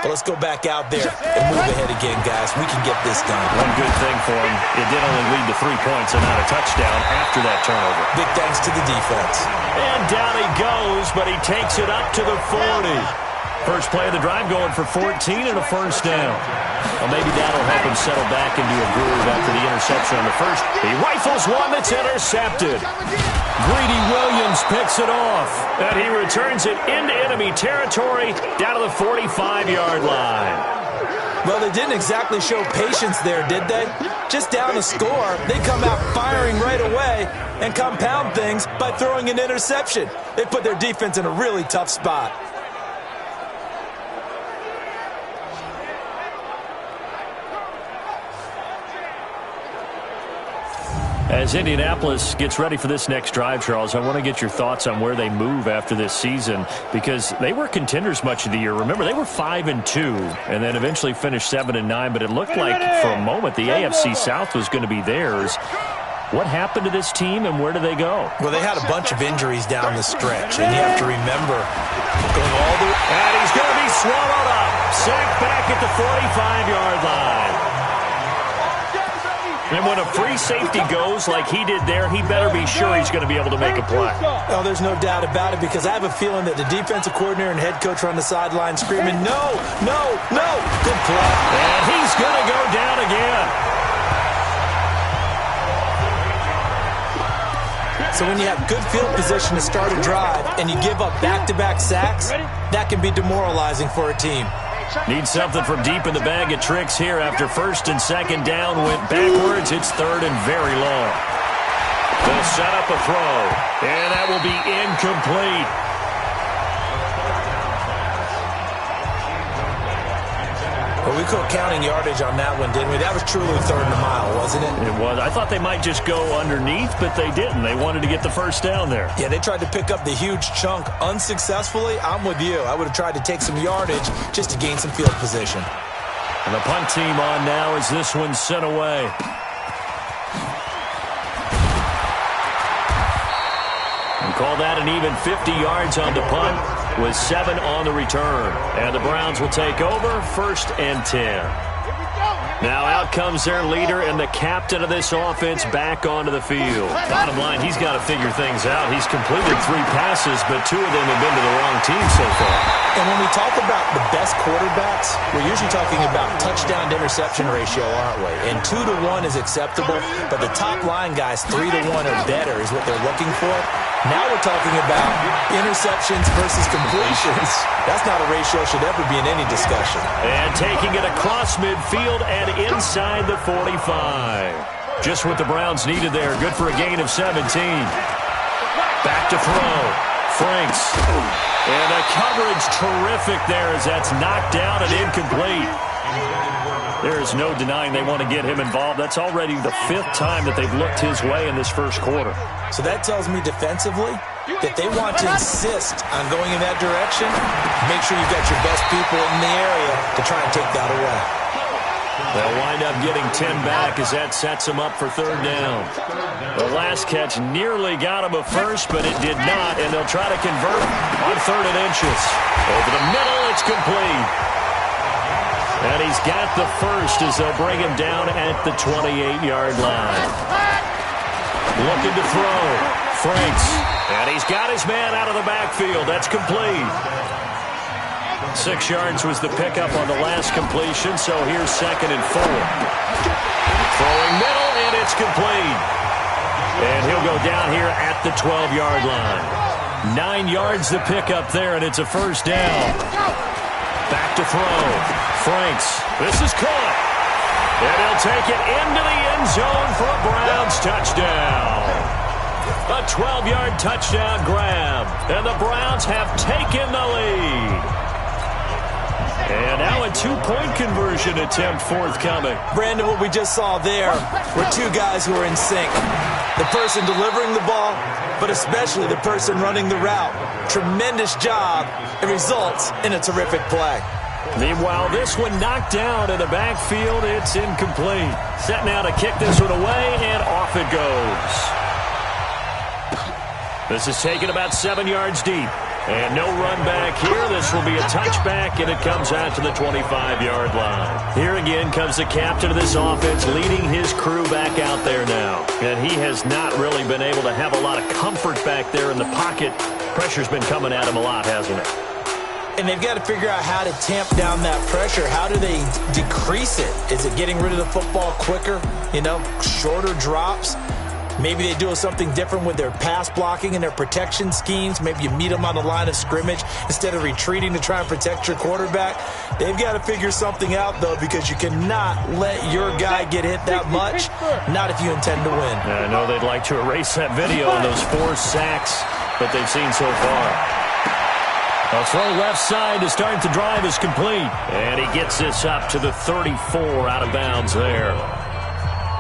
But let's go back out there and move ahead again, guys. We can get this done. One good thing for him, it did only lead to 3 points and not a touchdown after that turnover. Big thanks to the defense. And down he goes, but he takes it up to the 40. First play of the drive going for 14 and a first down. Well, maybe that'll help him settle back into a groove after the interception on the first. He rifles one that's intercepted. Greedy Williams picks it off, and he returns it into enemy territory down to the 45-yard line. Well, they didn't exactly show patience there, did they? Just down a score, they come out firing right away and compound things by throwing an interception. They put their defense in a really tough spot. As Indianapolis gets ready for this next drive, Charles, I want to get your thoughts on where they move after this season, because they were contenders much of the year. Remember, they were 5-2 and then eventually finished 7-9, but it looked like for a moment the AFC South was going to be theirs. What happened to this team, and where do they go? Well, they had a bunch of injuries down the stretch, and you have to remember going all the way. And he's going to be swallowed up. Sacked back at the 45-yard line. And when a free safety goes like he did there, he better be sure he's going to be able to make a play. Oh, there's no doubt about it, because I have a feeling that the defensive coordinator and head coach are on the sideline screaming, no, no, no. Good play. And he's going to go down again. So when you have good field position to start a drive and you give up back-to-back sacks, that can be demoralizing for a team. Need something from deep in the bag of tricks here after first and second down went backwards. It's third and very long. They'll set up a throw, and that will be incomplete. Well, we quit counting yardage on that one, didn't we? That was truly third and a mile, wasn't it? It was. I thought they might just go underneath, but they didn't. They wanted to get the first down there. Yeah, they tried to pick up the huge chunk unsuccessfully. I'm with you. I would have tried to take some yardage just to gain some field position. And the punt team on now as this one's sent away. And call that an even 50 yards on the punt with 7 on the return. And the Browns will take over, 1st and 10. Now out comes their leader and the captain of this offense back onto the field. Bottom line, he's got to figure things out. He's completed 3 passes, but 2 of them have been to the wrong team so far. And when we talk about the best quarterbacks, we're usually talking about touchdown-to-interception ratio, aren't we? And 2 to 1 is acceptable, but the top line guys, 3 to 1 or better is what they're looking for. Now we're talking about interceptions versus completions. That's not a ratio should ever be in any discussion. And taking it across midfield and inside the 45. Just what the Browns needed there. Good for a gain of 17. Back to throw. Franks. And the coverage terrific there as that's knocked down and incomplete. There is no denying they want to get him involved. That's already the 5th time that they've looked his way in this first quarter. So that tells me defensively that they want to insist on going in that direction. Make sure you've got your best people in the area to try and take that away. They'll wind up getting 10 back as that sets them up for 3rd down. The last catch nearly got him a first, but it did not, and they'll try to convert on 3rd and inches. Over the middle, it's complete. And he's got the first as they'll bring him down at the 28-yard line. Looking to throw. Franks. And he's got his man out of the backfield. That's complete. 6 yards was the pickup on the last completion, so here's 2nd and 4. Throwing middle, and it's complete. And he'll go down here at the 12-yard line. 9 yards the pickup there, and it's a first down. Back to throw. Franks. This is caught. And he'll take it into the end zone for a Browns touchdown. A 12-yard touchdown grab. And the Browns have taken the lead. And now a 2-point conversion attempt forthcoming. Brandon, what we just saw there were 2 guys who are in sync. The person delivering the ball, but especially the person running the route. Tremendous job. It results in a terrific play. Meanwhile, this one knocked down in the backfield. It's incomplete. Set now to kick this one away, and off it goes. This is taken about 7 yards deep. And no run back here. This will be a touchback, and it comes out to the 25-yard line. Here again comes the captain of this offense, leading his crew back out there now. And he has not really been able to have a lot of comfort back there in the pocket. Pressure's been coming at him a lot, hasn't it? And they've got to figure out how to tamp down that pressure. How do they decrease it? Is it getting rid of the football quicker? Shorter drops? Maybe they do something different with their pass blocking and their protection schemes. Maybe you meet them on the line of scrimmage instead of retreating to try and protect your quarterback. They've got to figure something out, though, because you cannot let your guy get hit that much, not if you intend to win. I know they'd like to erase that video on those 4 sacks that they've seen so far. A throw left side to start the drive is complete. And he gets this up to the 34 out of bounds there.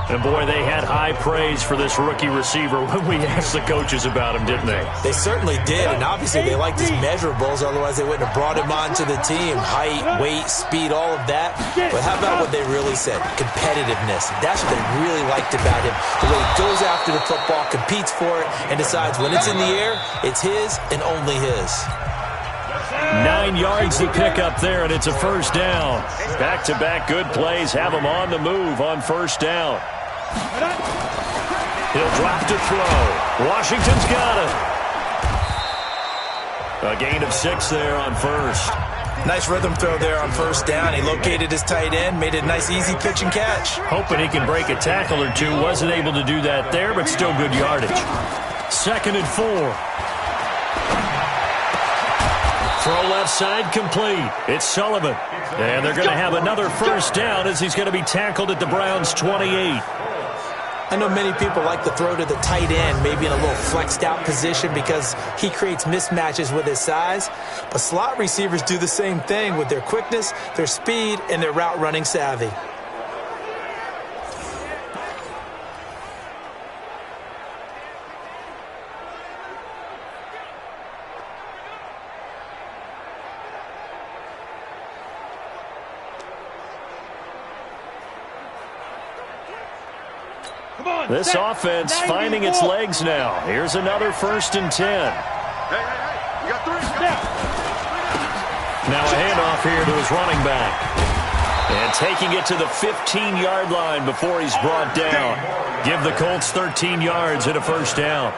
And, boy, they had high praise for this rookie receiver when we asked the coaches about him, didn't they? They certainly did, and obviously they liked his measurables. Otherwise, they wouldn't have brought him onto the team. Height, weight, speed, all of that. But how about what they really said? Competitiveness. That's what they really liked about him. The way he goes after the football, competes for it, and decides when it's in the air, it's his and only his. 9 yards to pick up there, and it's a first down. Back-to-back good plays have him on the move on first down. He'll drop to throw. Washington's got it. A gain of 6 there on first. Nice rhythm throw there on first down. He located his tight end, made it a nice, easy pitch and catch. Hoping he can break a tackle or two. Wasn't able to do that there, but still good yardage. 2nd and 4. Throw left side complete. It's Sullivan. And they're going to have another first down as he's going to be tackled at the Browns' 28. I know many people like to throw to the tight end, maybe in a little flexed out position because he creates mismatches with his size. But slot receivers do the same thing with their quickness, their speed, and their route running savvy. This offense finding its legs now. Here's another 1st and 10. You got 3. Now a handoff here to his running back. And taking it to the 15-yard line before he's brought down. Give the Colts 13 yards and a first down.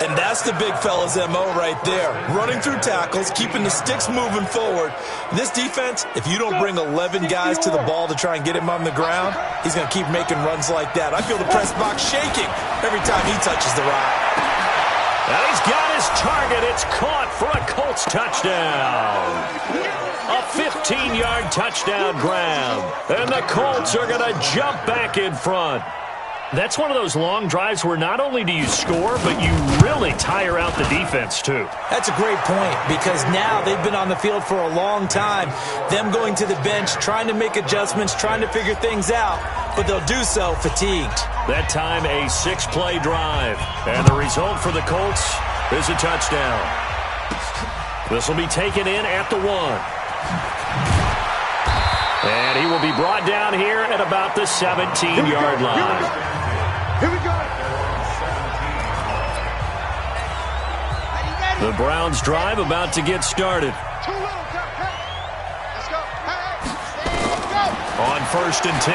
And that's the big fella's MO right there. Running through tackles, keeping the sticks moving forward. This defense, if you don't bring 11 guys to the ball to try and get him on the ground, he's going to keep making runs like that. I feel the press box shaking every time he touches the rock. And he's got his target. It's caught for a Colts touchdown. A 15-yard touchdown grab. And the Colts are going to jump back in front. That's one of those long drives where not only do you score, but you really tire out the defense, too. That's a great point because now they've been on the field for a long time. Them going to the bench, trying to make adjustments, trying to figure things out, but they'll do so fatigued. That time, a 6-play drive. And the result for the Colts is a touchdown. This will be taken in at the 1. And he will be brought down here at about the 17-yard line. Here we go. The Browns drive about to get started. Too little, let's go. On 1st and 10,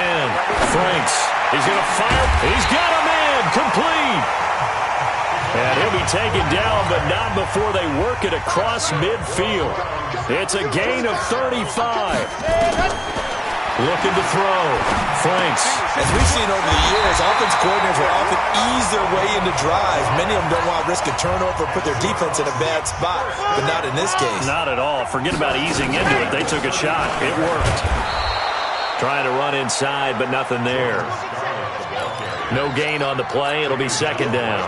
Franks. He's going to fire. He's got a man. Complete. And he'll be taken down, but not before they work it across midfield. It's a gain of 35. Looking to throw. Franks. As we've seen over the years, offense coordinators will often ease their way into drives. Many of them don't want to risk a turnover or put their defense in a bad spot, but not in this case. Not at all. Forget about easing into it. They took a shot. It worked. Trying to run inside, but nothing there. No gain on the play. It'll be 2nd down.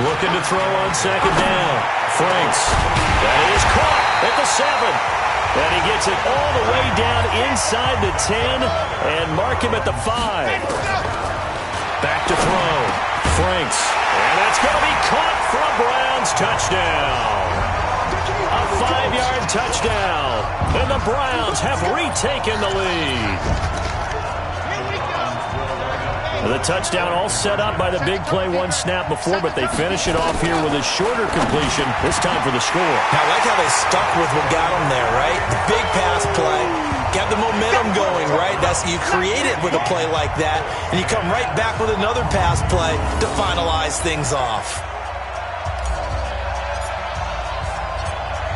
Looking to throw on 2nd down. Franks. That is caught at the 7. And he gets it all the way down inside the 10 and mark him at the 5. Back to throw. Franks. And that's going to be caught for a Browns touchdown. A 5-yard touchdown. And the Browns have retaken the lead. The touchdown all set up by the big play one snap before, but they finish it off here with a shorter completion, this time for the score. Now, I like how they stuck with what got them there, right? The big pass play, got the momentum going, right? You create it with a play like that, and you come right back with another pass play to finalize things off.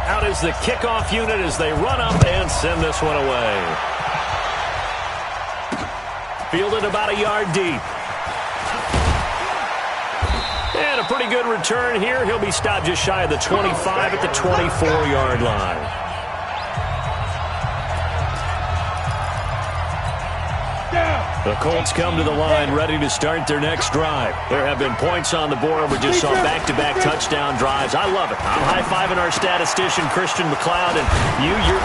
Out is the kickoff unit as they run up and send this one away. Fielded about a yard deep. And a pretty good return here. He'll be stopped just shy of the 25 at the 24-yard line. The Colts come to the line ready to start their next drive. There have been points on the board. We just saw back-to-back touchdown drives. I love it. I'm high-fiving our statistician, Christian McLeod, and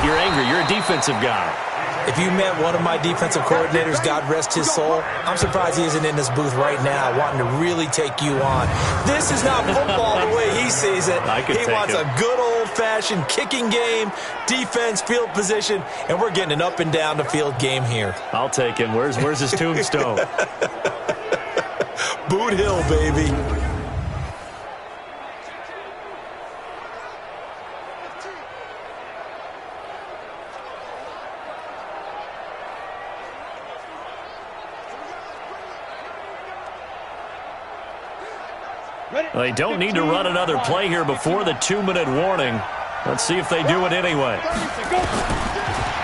you're angry. You're a defensive guy. If you met one of my defensive coordinators, God rest his soul, I'm surprised he isn't in this booth right now wanting to really take you on. This is not football the way he sees it. He wants a good old-fashioned kicking game, defense, field position, and we're getting an up-and-down-the-field game here. I'll take him. Where's his tombstone? Boot Hill, baby. They don't need to run another play here before the 2-minute warning. Let's see if they do it anyway.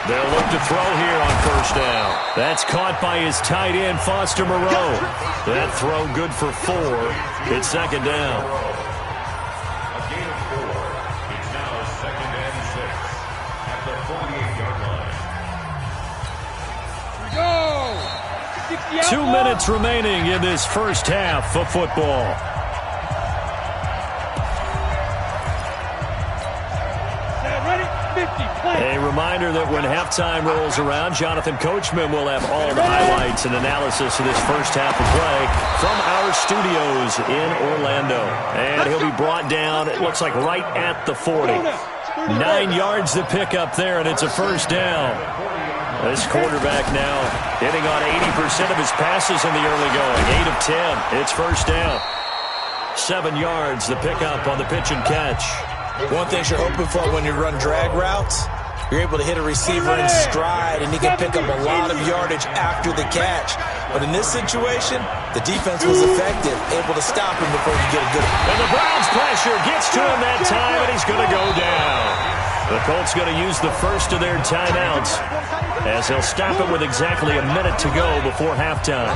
They'll look to throw here on first down. That's caught by his tight end, Foster Moreau. That throw good for 4. It's second down. A gain of 4. It's now second and 6 at the 48-yard line. 2 minutes remaining in this first half of football. A reminder that when halftime rolls around, Jonathan Coachman will have all the highlights and analysis of this first half of play from our studios in Orlando. And he'll be brought down, it looks like right at the 40. 9 yards to pick up there, and it's a first down. This quarterback now hitting on 80% of his passes in the early going. 8 of 10. It's first down. 7 yards the pickup on the pitch and catch. One thing you're hoping for when you run drag routes, you're able to hit a receiver in stride, and he can pick up a lot of yardage after the catch. But in this situation, the defense was effective, able to stop him before you get a good... And the Browns pressure gets to him that time, and he's going to go down. The Colts going to use the first of their timeouts as they'll stop it with exactly a minute to go before halftime.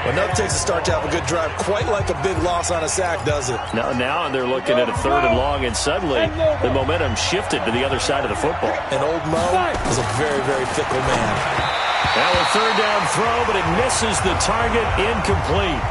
Well, nothing takes a start to have a good drive quite like a big loss on a sack, does it? Now they're looking at a 3rd and long, and suddenly the momentum shifted to the other side of the football. And old Mo is a very, very fickle man. Now a 3rd down throw, but it misses the target, incomplete.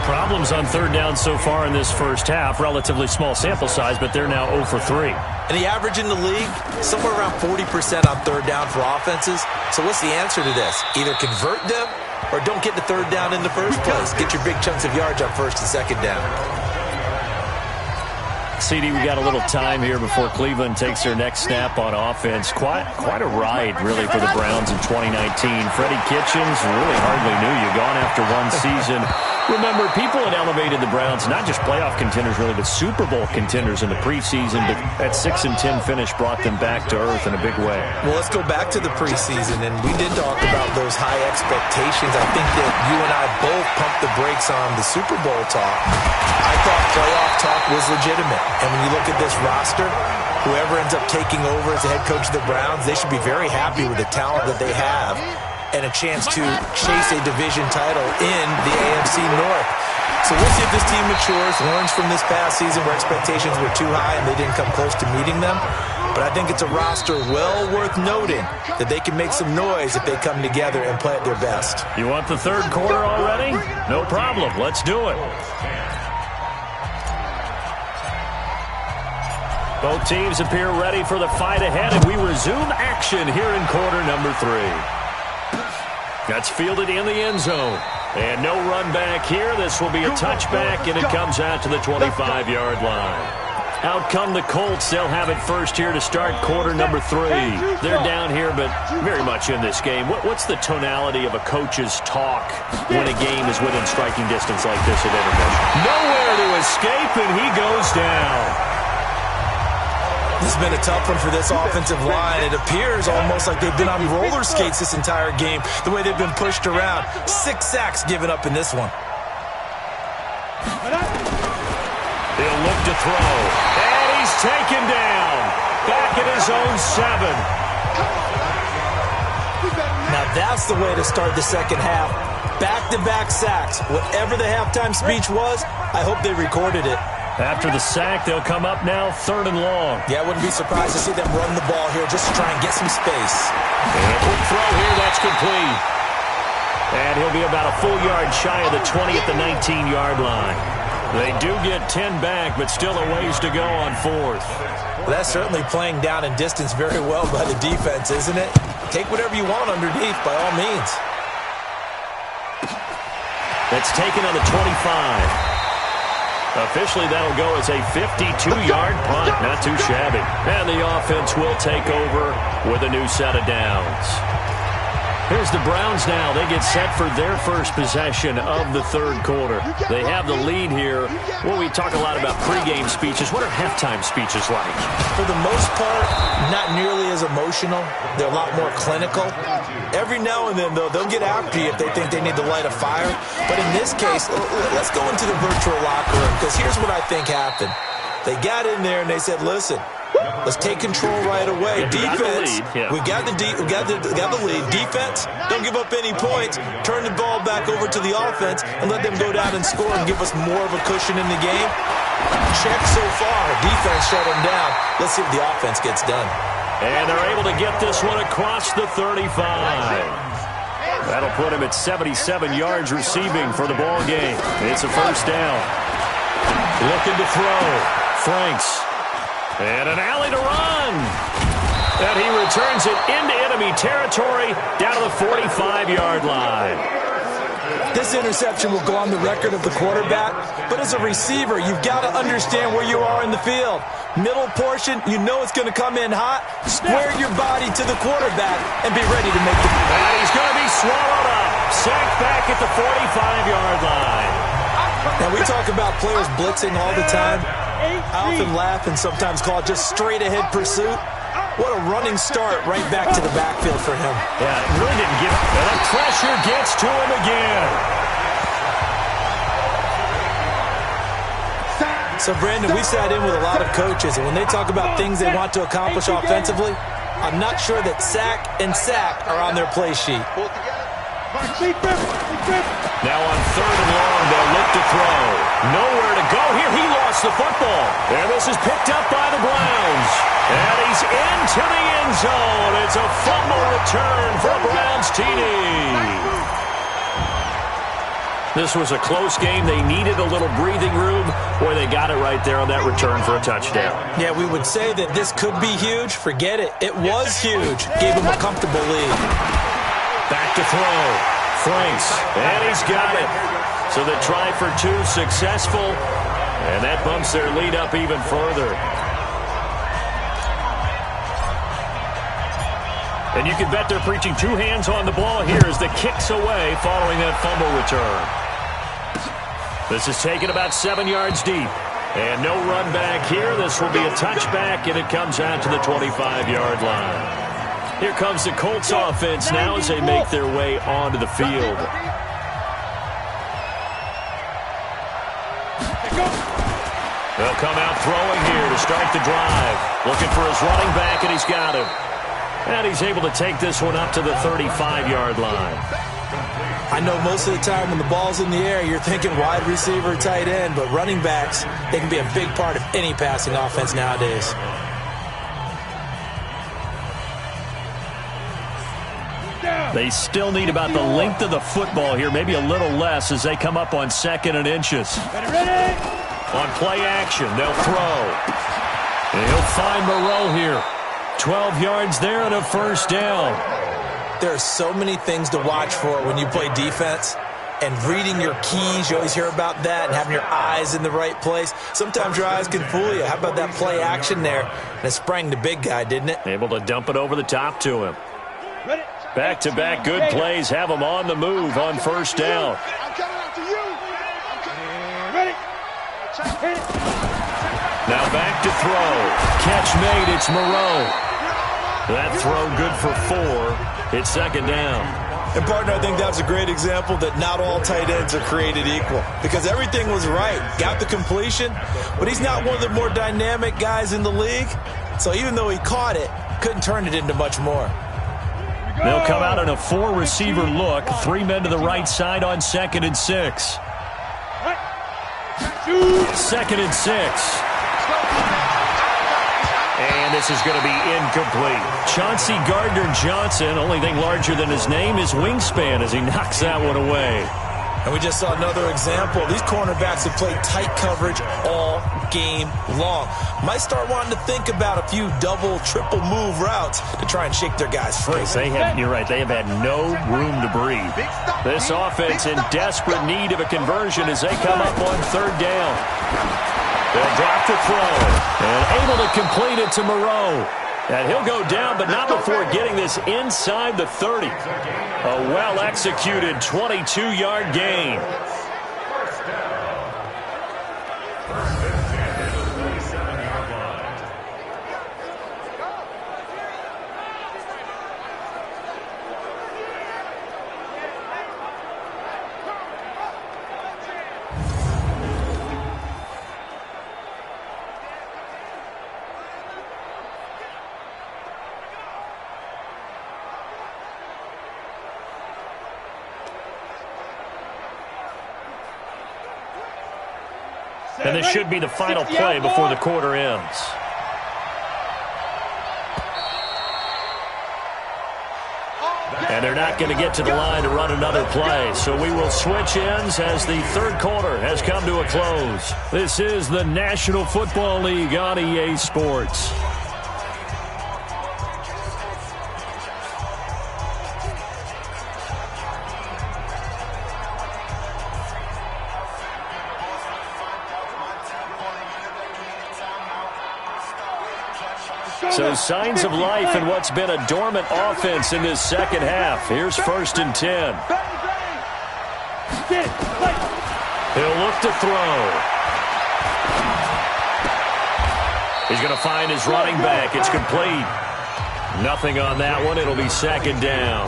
Problems on 3rd down so far in this first half. Relatively small sample size, but they're now 0 for 3. And the average in the league, somewhere around 40% on 3rd down for offenses. So what's the answer to this? Either convert them or don't get the 3rd down in the first place. Get your big chunks of yards on 1st and 2nd down. CD, we got a little time here before Cleveland takes their next snap on offense. Quite a ride, really, for the Browns in 2019. Freddie Kitchens really hardly knew you. Gone after one season. Remember, people had elevated the Browns, not just playoff contenders, really, but Super Bowl contenders in the preseason. But that 6-10 finish brought them back to earth in a big way. Well, let's go back to the preseason, and we did talk about those high expectations. I think that you and I both pumped the brakes on the Super Bowl talk. I thought playoff talk was legitimate. And when you look at this roster, whoever ends up taking over as the head coach of the Browns, they should be very happy with the talent that they have and a chance to chase a division title in the AFC North. So we'll see if this team matures, learns from this past season where expectations were too high and they didn't come close to meeting them. But I think it's a roster well worth noting that they can make some noise if they come together and play at their best. You want the 3rd quarter already? No problem. Let's do it. Both teams appear ready for the fight ahead, and we resume action here in quarter number 3. That's fielded in the end zone. And no run back here. This will be a touchback, and it comes out to the 25-yard line. Out come the Colts. They'll have it first here to start quarter number 3. They're down here, but very much in this game. What's the tonality of a coach's talk when a game is within striking distance like this at intermission? Nowhere to escape, and he goes down. This has been a tough one for this offensive line. It appears almost like they've been on roller skates this entire game, the way they've been pushed around. 6 sacks given up in this one. He'll look to throw, and he's taken down. Back at his own 7. Now that's the way to start the second half. Back-to-back sacks. Whatever the halftime speech was, I hope they recorded it. After the sack, they'll come up now 3rd and long. Yeah, I wouldn't be surprised to see them run the ball here just to try and get some space. And a quick throw here, that's complete. And he'll be about a full yard shy of the 20 at the 19-yard line. They do get 10 back, but still a ways to go on 4th. Well, that's certainly playing down in distance very well by the defense, isn't it? Take whatever you want underneath, by all means. That's taken on the 25. Officially, that'll go as a 52-yard punt. Not too shabby. And the offense will take over with a new set of downs. Here's the Browns now. They get set for their first possession of the 3rd quarter. They have the lead here. Well, we talk a lot about pregame speeches. What are halftime speeches like? For the most part, not nearly as emotional. They're a lot more clinical. Every now and then, though, they'll get after you if they think they need to light a fire. But in this case, let's go into the virtual locker room, because here's what I think happened. They got in there and they said, listen, let's take control right away. Defense, we got the lead. Defense, don't give up any points. Turn the ball back over to the offense and let them go down and score and give us more of a cushion in the game. Check so far. Defense shut them down. Let's see if the offense gets done. And they're able to get this one across the 35. That'll put him at 77 yards receiving for the ball game. It's a first down. Looking to throw. Franks. And an alley to run. And he returns it into enemy territory down to the 45-yard line. This interception will go on the record of the quarterback, but as a receiver, you've got to understand where you are in the field. Middle portion, you know it's going to come in hot. Square your body to the quarterback and be ready to make the... And he's going to be swallowed up. Sacked back at the 45-yard line. Now, we talk about players blitzing all the time. I often laugh and sometimes call it just straight-ahead pursuit. What a running start right back to the backfield for him. Yeah, it really didn't give it. And the pressure gets to him again. So, Brandon, we sat in with a lot of coaches, and when they talk about things they want to accomplish offensively, I'm not sure that sack and sack are on their play sheet. Now on 3rd and long, they'll look to throw. Nowhere to go here. He lost the football. And this is picked up by the Browns. And he's into the end zone. It's a fumble return for a Browns TD. This was a close game. They needed a little breathing room. Boy, they got it right there on that return for a touchdown. Yeah, we would say that this could be huge. Forget it. It was huge. Gave him a comfortable lead. Back to throw. Franks. And he's got it. So the try for 2 successful. And that bumps their lead up even further. And you can bet they're preaching 2 hands on the ball here as the kick's away following that fumble return. This is taken about 7 yards deep. And no run back here. This will be a touchback, and it comes out to the 25-yard line. Here comes the Colts offense now as they make their way onto the field. They'll come out throwing here to start the drive. Looking for his running back, and he's got him. And he's able to take this one up to the 35-yard line. I know most of the time when the ball's in the air, you're thinking wide receiver, tight end, but running backs, they can be a big part of any passing offense nowadays. They still need about the length of the football here, maybe a little less as they come up on 2nd and inches. Ready? On play action, they'll throw. And he'll find Moreau here. 12 yards there and a first down. There are so many things to watch for when you play defense. and reading your keys. You always hear about that, and having your eyes in the right place. Sometimes your eyes can fool you. How about that play action there? And it sprang the big guy, didn't it? Able to dump it over the top to him. Back-to-back good plays have him on the move on first down. I'm coming out to you. Ready? Now back to throw. Catch made. It's Moreau. That throw good for 4. It's second down. And, partner, I think that's a great example that not all tight ends are created equal, because everything was right. Got the completion, but he's not one of the more dynamic guys in the league. So even though he caught it, couldn't turn it into much more. They'll come out in a 4-receiver look. 3 men to the right side on 2nd and 6. 2nd and 6. And this is going to be incomplete. Chauncey Gardner-Johnson, only thing larger than his name is wingspan as he knocks that one away. And we just saw another example. These cornerbacks have played tight coverage all game long. Might start wanting to think about a few double, triple move routes to try and shake their guys free. You're right, they have had no room to breathe. This offense in desperate need of a conversion as they come up on 3rd down. They'll drop the throw and able to complete it to Moreau. And he'll go down, but not before getting this inside the 30. A well-executed 22-yard gain. And this should be the final play before the quarter ends. And they're not going to get to the line to run another play. So we will switch ends as the 3rd quarter has come to a close. This is the National Football League on EA Sports. So signs of life in what's been a dormant offense in this second half. Here's 1st and 10. He'll look to throw. He's going to find his running back. It's complete. Nothing on that one. It'll be 2nd down.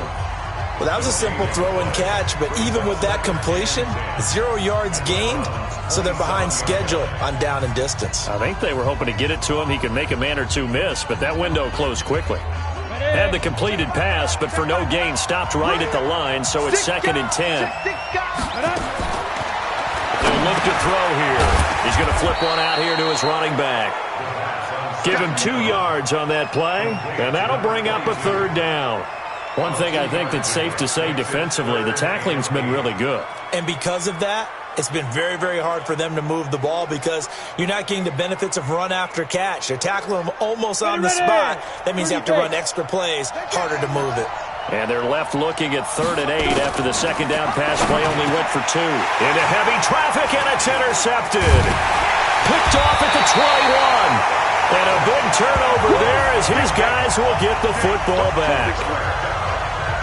Well, that was a simple throw and catch, but even with that completion, 0 yards gained, so they're behind schedule on down and distance. I think they were hoping to get it to him. He could make a man or two miss, but that window closed quickly. Had the completed pass, but for no gain, stopped right at the line, so it's 2nd and 10. They'll look to throw here. He's going to flip one out here to his running back. Give him 2 yards on that play, and that'll bring up a 3rd down. One thing I think that's safe to say defensively, the tackling's been really good. And because of that, it's been very, very hard for them to move the ball because you're not getting the benefits of run after catch. They're tackling them almost on the spot. That means you have to run extra plays, harder to move it. And they're left looking at 3rd and 8 after the 2nd down pass play only went for 2. Into heavy traffic, and it's intercepted. Picked off at the 21. And a big turnover there as his guys will get the football back.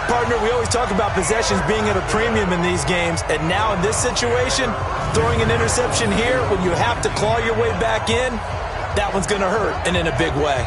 Partner, we always talk about possessions being at a premium in these games, and now in this situation, throwing an interception here when you have to claw your way back in, that one's going to hurt, and in a big way.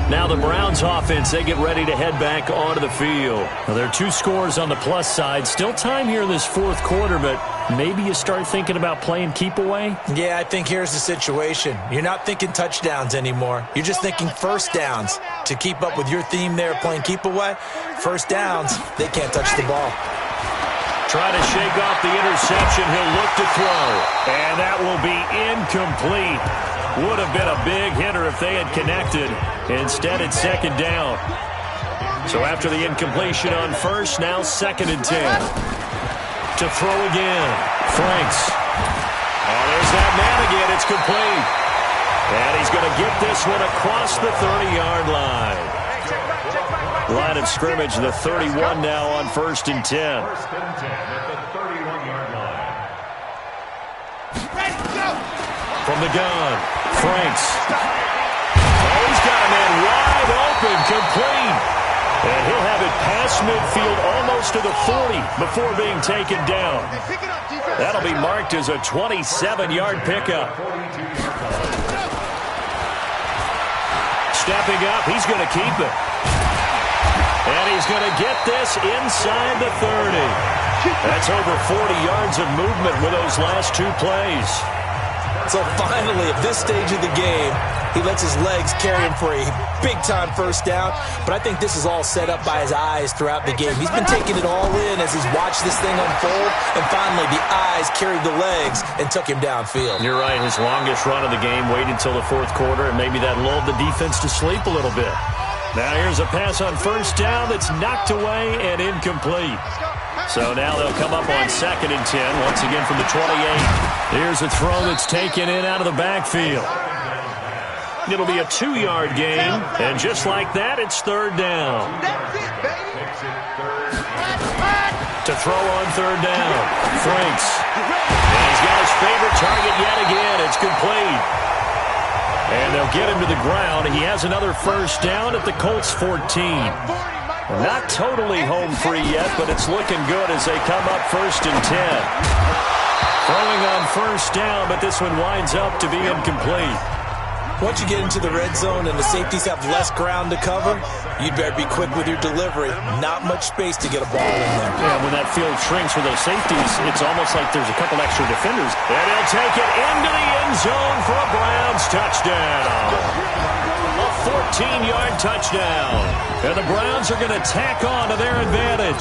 Now the Browns offense, they get ready to head back onto the field. Now there are 2 scores on the plus side. Still time here in this 4th quarter, but maybe you start thinking about playing keep away? Yeah, I think here's the situation. You're not thinking touchdowns anymore. You're just thinking first downs. To keep up with your theme there, playing keep away, first downs, they can't touch the ball. Try to shake off the interception. He'll look to throw. And that will be incomplete. Would have been a big hitter if they had connected. Instead, it's 2nd down. So after the incompletion on 1st, now 2nd and 10. To throw again. Franks. Oh, there's that man again. It's complete. And he's going to get this one across the 30-yard line. Line of scrimmage, the 31 now on 1st and 10. First and 10 at the 31-yard line. From the gun, Franks. Oh, he's got a man wide open, complete. And he'll have it past midfield almost to the 40 before being taken down. That'll be marked as a 27-yard pickup. Stepping up, he's going to keep it. And he's going to get this inside the 30. That's over 40 yards of movement with those last two plays. So finally, at this stage of the game, he lets his legs carry him for a big-time first down. But I think this is all set up by his eyes throughout the game. He's been taking it all in as he's watched this thing unfold. And finally, the eyes carried the legs and took him downfield. You're right. His longest run of the game waited until the fourth quarter, and maybe that lulled the defense to sleep a little bit. Now here's a pass on first down that's knocked away and incomplete. So now they'll come up on 2nd and 10, once again from the 28. Here's a throw that's taken in out of the backfield. It'll be a 2-yard gain, and just like that, it's 3rd down. To throw on 3rd down, Franks. And he's got his favorite target yet again. It's complete. And they'll get him to the ground. He has another first down at the Colts 14. Not totally home free yet, but it's looking good as they come up 1st and 10. Throwing on first down, but this one winds up to be incomplete. Once you get into the red zone and the safeties have less ground to cover, you'd better be quick with your delivery. Not much space to get a ball in there. Yeah, when that field shrinks with those safeties, it's almost like there's a couple extra defenders. And he'll take it into the end zone for a Browns touchdown. A 14-yard touchdown. And the Browns are going to tack on to their advantage.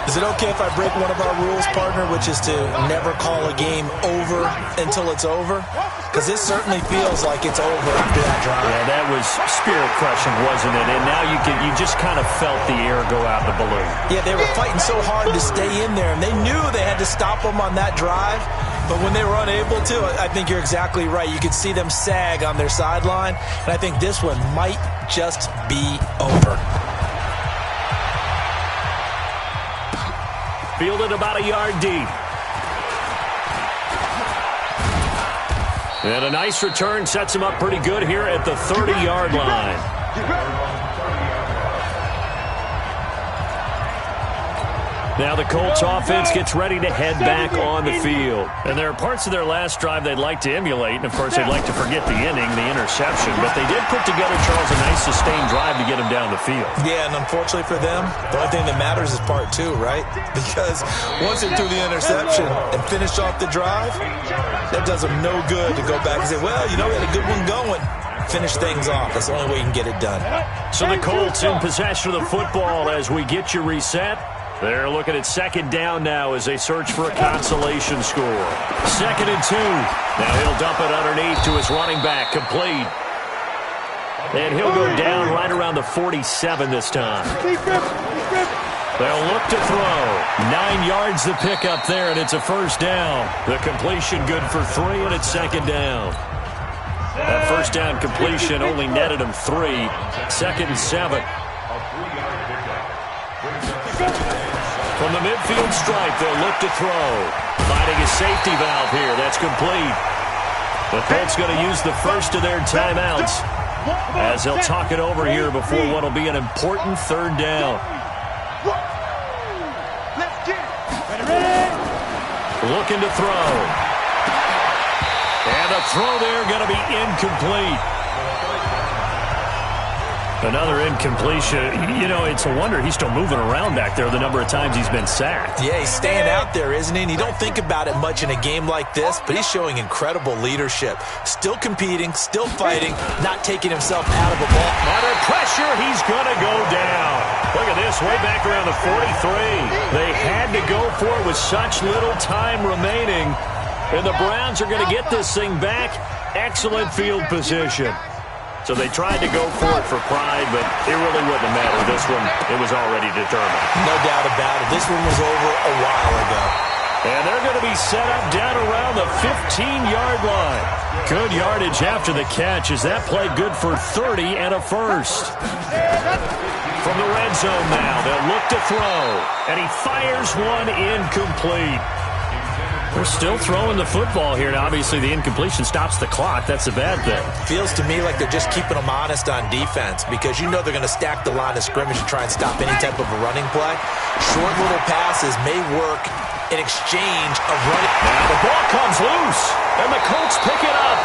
Is it okay if I break one of our rules, partner, which is to never call a game over until it's over? Because this certainly feels like it's over after that drive. Yeah, that was spirit-crushing, wasn't it? And now you just kind of felt the air go out the balloon. Yeah, they were fighting so hard to stay in there, and they knew they had to stop them on that drive. But when they were unable to, I think you're exactly right. You could see them sag on their sideline, and I think this one might just be over. Fielded about a yard deep. And a nice return sets him up pretty good here at the 30-yard line. Now the Colts offense gets ready to head back on the field. And there are parts of their last drive they'd like to emulate. And, of course, they'd like to forget the inning, the interception. But they did put together, Charles, a nice sustained drive to get him down the field. Yeah, and unfortunately for them, the only thing that matters is part 2, right? Because once they threw the interception and finished off the drive, that does them no good to go back and say, well, you know, we had a good one going. Finish things off. That's the only way you can get it done. So the Colts in possession of the football as we get you reset. They're looking at 2nd down now as they search for a consolation score. 2nd and 2. Now he'll dump it underneath to his running back, complete. And he'll go down right around the 47 this time. They'll look to throw. 9 yards the pick up there, and it's a first down. The completion good for 3, and it's 2nd down. That first down completion only netted him 3. 2nd and 7. From the midfield stripe, they'll look to throw. Finding a safety valve here. That's complete. The Colts going to use the first of their timeouts as they'll talk it over here before what will be an important 3rd down. Looking to throw. And the throw there going to be incomplete. Another incompletion. You know, it's a wonder he's still moving around back there the number of times he's been sacked. Yeah, he's staying out there, isn't he? And you don't think about it much in a game like this, but he's showing incredible leadership. Still competing, still fighting, not taking himself out of a ball. Under pressure, he's going to go down. Look at this, way back around the 43. They had to go for it with such little time remaining. And the Browns are going to get this thing back. Excellent field position. So they tried to go for it for pride, but it really wouldn't have mattered. This one, it was already determined. No doubt about it. This one was over a while ago. And they're going to be set up down around the 15-yard line. Good yardage after the catch as that play good for 30 and a first. From the red zone now, they'll look to throw. And he fires one incomplete. They're still throwing the football here. Now, obviously, the incompletion stops the clock. That's a bad thing. Feels to me like they're just keeping them honest on defense because you know they're going to stack the line of scrimmage and try and stop any type of a running play. Short little passes may work in exchange of running. Now the ball comes loose, and the Colts pick it up.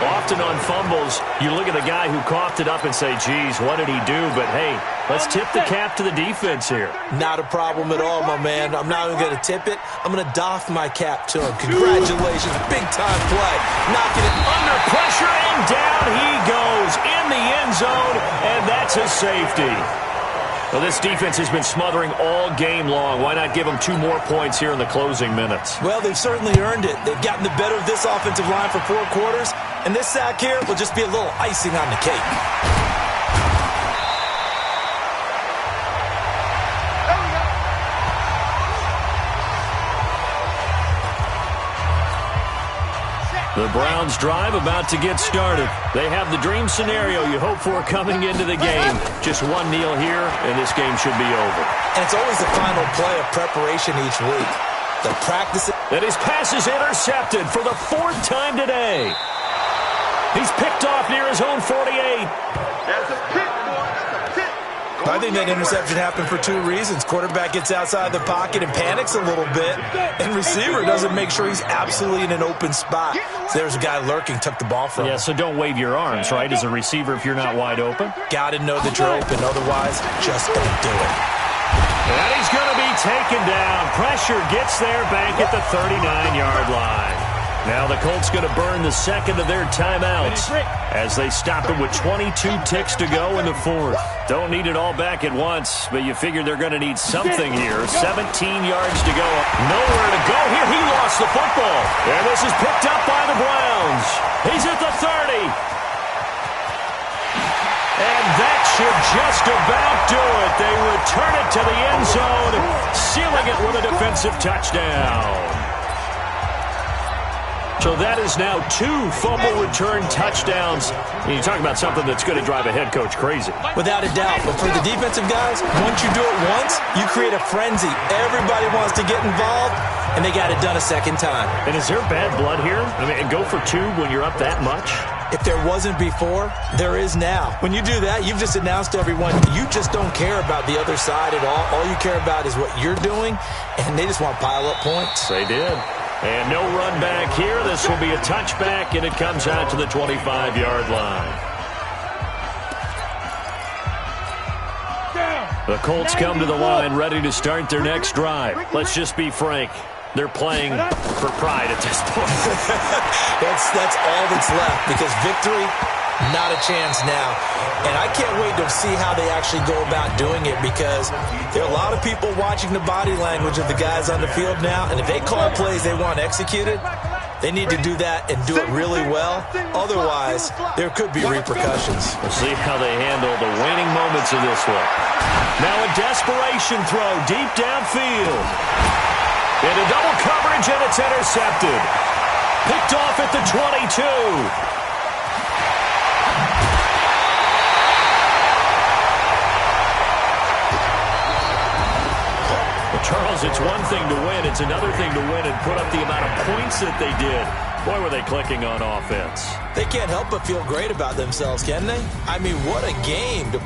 Often on fumbles, you look at the guy who coughed it up and say, geez, what did he do? But, hey, let's tip the cap to the defense here. Not a problem at all, my man. I'm not even going to tip it. I'm going to doff my cap to him. Congratulations. Big-time play. Knocking it under pressure, and down he goes in the end zone, and that's a safety. Well, this defense has been smothering all game long. Why not give them 2 more points here in the closing minutes? Well, they've certainly earned it. They've gotten the better of this offensive line for 4 quarters, and this sack here will just be a little icing on the cake. The Browns drive about to get started. They have the dream scenario you hope for coming into the game. Just one kneel here, and this game should be over. And it's always the final play of preparation each week. The practice. And his pass is intercepted for the 4th time today. He's picked off near his own 48. That's a pick, boy. That's a pick. I think that interception happened for 2 reasons. Quarterback gets outside the pocket and panics a little bit, and receiver doesn't make sure he's absolutely in an open spot. So there's a guy lurking, took the ball from him. Yeah, so don't wave your arms, right, as a receiver if you're not wide open. Got to know that you're open. Otherwise, just don't do it. And he's going to be taken down. Pressure gets there back at the 39-yard line. Now the Colts going to burn the second of their timeouts as they stop it with 22 ticks to go in the 4th. Don't need it all back at once, but you figure they're going to need something here. 17 yards to go. Nowhere to go here. He lost the football. And this is picked up by the Browns. He's at the 30. And that should just about do it. They return it to the end zone, sealing it with a defensive touchdown. So that is now 2 fumble return touchdowns. And you talk about something that's going to drive a head coach crazy. Without a doubt. But for the defensive guys, once you do it once, you create a frenzy. Everybody wants to get involved, and they got it done a second time. And is there bad blood here? I mean, go for 2 when you're up that much? If there wasn't before, there is now. When you do that, you've just announced to everyone, you just don't care about the other side at all. All you care about is what you're doing, and they just want to pile up points. They did. And no run back here. This will be a touchback, and it comes out to the 25-yard line. The Colts come to the line ready to start their next drive. Let's just be frank. They're playing for pride at this point. That's all that's left because victory, not a chance now. And I can't wait to see how they actually go about doing it because there are a lot of people watching the body language of the guys on the field now. And if they call plays they want executed, they need to do that and do it really well. Otherwise, there could be repercussions. We'll see how they handle the waning moments of this one. Now a desperation throw deep downfield. Into double coverage, and it's intercepted. Picked off at the 22. Well, Charles, it's one thing to win. It's another thing to win and put up the amount of points that they did. Boy, were they clicking on offense. They can't help but feel great about themselves, can they? I mean, what a game to